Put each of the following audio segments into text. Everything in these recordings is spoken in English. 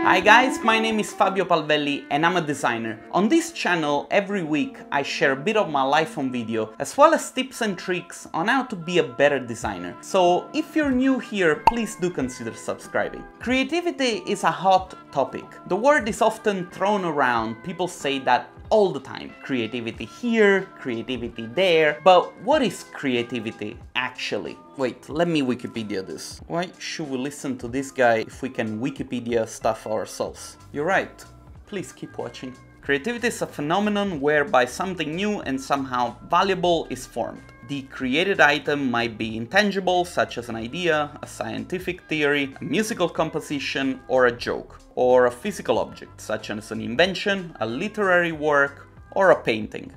Hi guys, my name is Fabio Palvelli and I'm a designer. On this channel, every week I share a bit of my life on video, as well as tips and tricks on how to be a better designer. So if you're new here, please do consider subscribing. Creativity is a hot topic. The word is often thrown around, people say that all the time. Creativity here, creativity there. But what is creativity actually? Wait, let me Wikipedia this. Why should we listen to this guy if we can Wikipedia stuff ourselves? You're right. Please keep watching. Creativity is a phenomenon whereby something new and somehow valuable is formed. The created item might be intangible, such as an idea, a scientific theory, a musical composition, or a joke, or a physical object, such as an invention, a literary work, or a painting.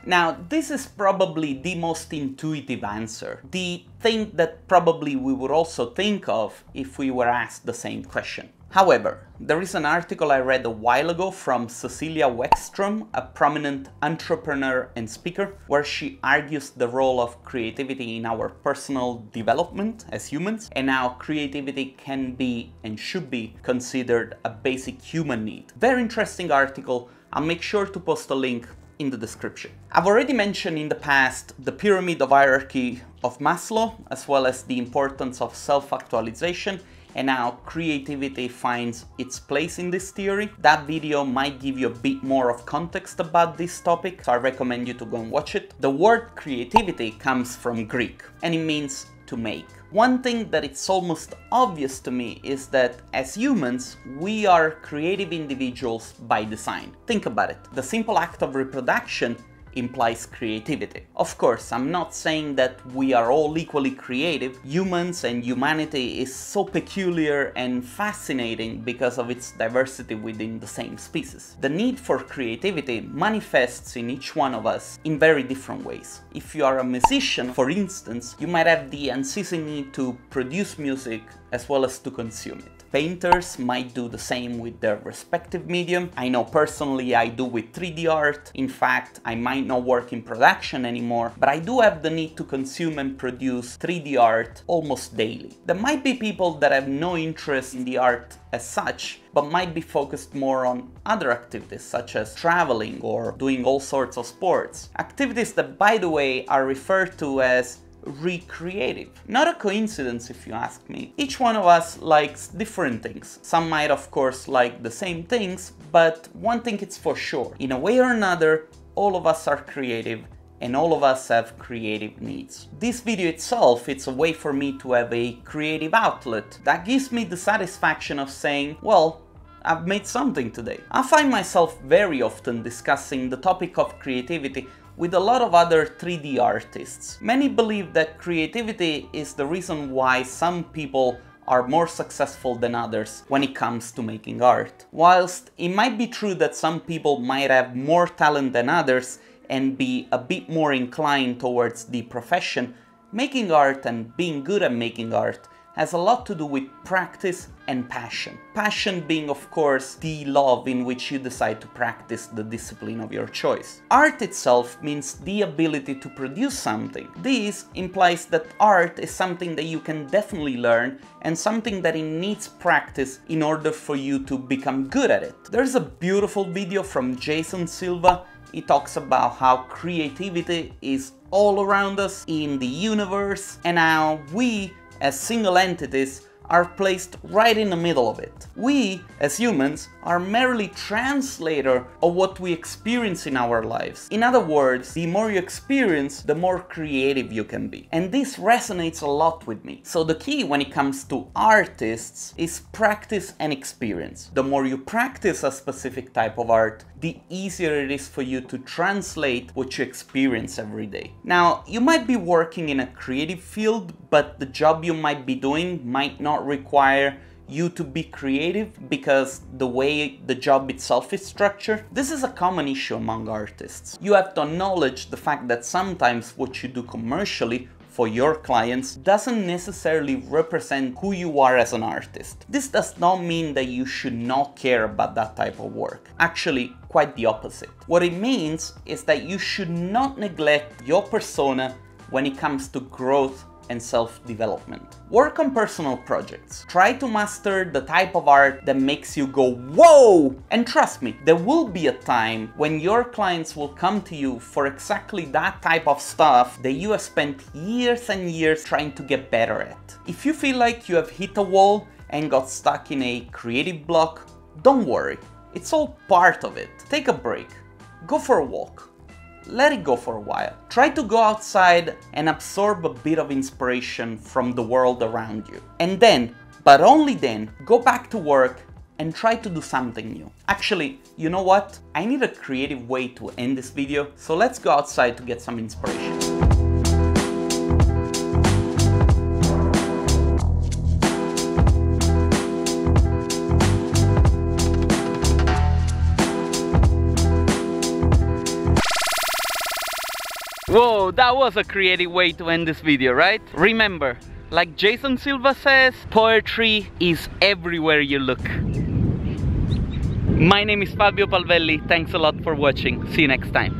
Now, this is probably the most intuitive answer, the thing that probably we would also think of if we were asked the same question. However, there is an article I read a while ago from Cecilia Weckstrom, a prominent entrepreneur and speaker, where she argues the role of creativity in our personal development as humans, and how creativity can be and should be considered a basic human need. Very interesting article. I'll make sure to post a link in the description. I've already mentioned in the past the pyramid of hierarchy of Maslow, as well as the importance of self-actualization and how creativity finds its place in this theory. That video might give you a bit more of context about this topic, so I recommend you to go and watch it. The word creativity comes from Greek and it means to make. One thing that it's almost obvious to me is that as humans, we are creative individuals by design. Think about it. The simple act of reproduction implies creativity. Of course, I'm not saying that we are all equally creative. Humans and humanity is so peculiar and fascinating because of its diversity within the same species. The need for creativity manifests in each one of us in very different ways. If you are a musician, for instance, you might have the unceasing need to produce music as well as to consume it. Painters might do the same with their respective medium. I know personally I do with 3D art. In fact, I might not work in production anymore, but I do have the need to consume and produce 3D art almost daily. There might be people that have no interest in the art as such, but might be focused more on other activities such as traveling or doing all sorts of sports. Activities that, by the way, are referred to as recreative. Not a coincidence if you ask me. Each one of us likes different things. Some might of course like the same things, but one thing it's for sure. In a way or another, all of us are creative and all of us have creative needs. This video itself, it's a way for me to have a creative outlet that gives me the satisfaction of saying, well, I've made something today. I find myself very often discussing the topic of creativity with a lot of other 3D artists. Many believe that creativity is the reason why some people are more successful than others when it comes to making art. Whilst it might be true that some people might have more talent than others and be a bit more inclined towards the profession, making art and being good at making art has a lot to do with practice and passion. Passion being, of course, the love in which you decide to practice the discipline of your choice. Art itself means the ability to produce something. This implies that art is something that you can definitely learn and something that it needs practice in order for you to become good at it. There's a beautiful video from Jason Silva. He talks about how creativity is all around us in the universe and how we as single entities are placed right in the middle of it. We, as humans, are merely translator of what we experience in our lives. In other words, the more you experience, the more creative you can be. And this resonates a lot with me. So the key when it comes to artists is practice and experience. The more you practice a specific type of art, the easier it is for you to translate what you experience every day. Now, you might be working in a creative field, but the job you might be doing might not require you to be creative because the way the job itself is structured. This is a common issue among artists. You have to acknowledge the fact that sometimes what you do commercially for your clients doesn't necessarily represent who you are as an artist. This does not mean that you should not care about that type of work. Actually, quite the opposite. What it means is that you should not neglect your persona when it comes to growth and self-development. Work on personal projects. Try to master the type of art that makes you go, whoa! And trust me, there will be a time when your clients will come to you for exactly that type of stuff that you have spent years and years trying to get better at. If you feel like you have hit a wall and got stuck in a creative block, don't worry. It's all part of it. Take a break. Go for a walk. Let it go for a while. Try to go outside and absorb a bit of inspiration from the world around you. And then, but only then, go back to work and try to do something new. Actually, you know what? I need a creative way to end this video, so let's go outside to get some inspiration. Whoa, that was a creative way to end this video, right? Remember, like Jason Silva says, poetry is everywhere you look. My name is Fabio Palvelli. Thanks a lot for watching. See you next time.